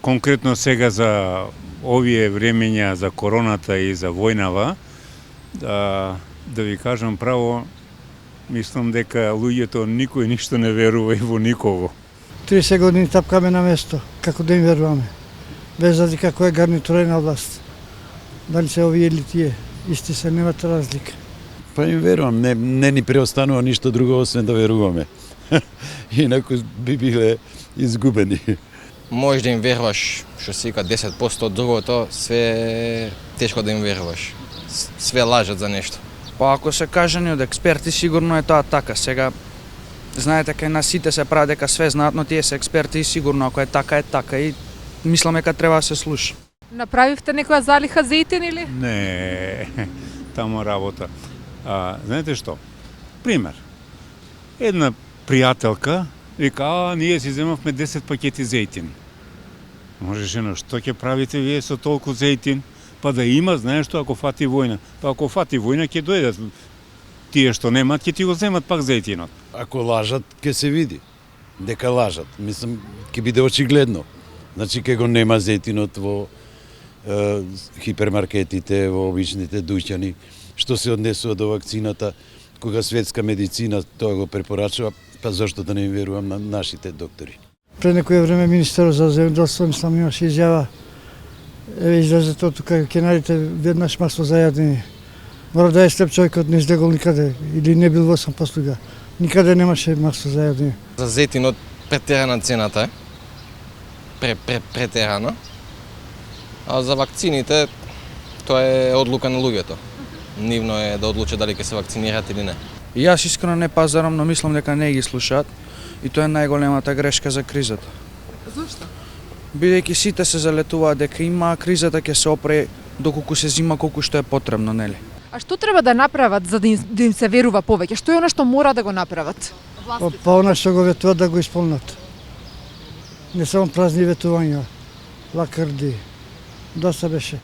конкретно сега за овие времења, за короната и за војнава, да ви кажам право, мислам дека луѓето никој ништо не верува и во никого. 30 години тапкаме на место, како да им веруваме, без разлика кој е гарнитура на власт. Дали се овие или тие, исти се, немат разлика. Па им верувам, не ни преостанува ништо друго освен да веруваме. Инаку би биле изгубени. Можеш да им веруваш, што се вика 10%, другото све тешко да им веруваш. Све лажат за нешто. Па ако се кажани од експерти, сигурно е тоа така. Сега, знаете, кај нас сите се прави дека све знаат, но тие се експерти и сигурно ако е така и мислам дека треба да се слуша. Направивте некоја залиха зејтин или? Не, тамо работа. Знаете што? Пример. Една пријателка вика, ние си земавме 10 пакети зејтин. Може жена, што ќе правите вие со толку зејтин? Па да има, знаеш што, ако фати војна. Па ако фати војна, ќе дојдат тие што немат, ќе ти го земат пак зејтинот. Ако лажат, ќе се види дека лажат. Мислам, ќе биде очигледно. Значи, ќе го нема зејтинот во хипермаркетите, во обичните дуќани, што се однесува до вакцината, кога светска медицина тоа го препорачува, па зашто да не им верувам на нашите доктори. Пред некој време министерот за земјоделство, мислам, имаше изјава, излезе тоа тука, ќе најдете веднаш масло за јадење. Мора да е слеп човекот, не излегол никаде, или не бил во сам послуга. Никаде немаше масло за јадење. За зејтинот претерана цената е, претерана, а за вакцините тоа е одлука на луѓето. Нивно е да одлучат дали ќе се вакцинираат или не. И јас искрено не пазарам, но мислам дека не ги слушаат и тоа е најголемата грешка за кризата. Зошто? Бидејќи сите се залетуваат дека има кризата ќе се опре доколку се зима колку што е потребно, нели? А што треба да направат за да им се верува повеќе? Што е она што мора да го направат? Па она што го ветуваат да го исполнат. Не само празни ветувања, лакарди. Доста беше.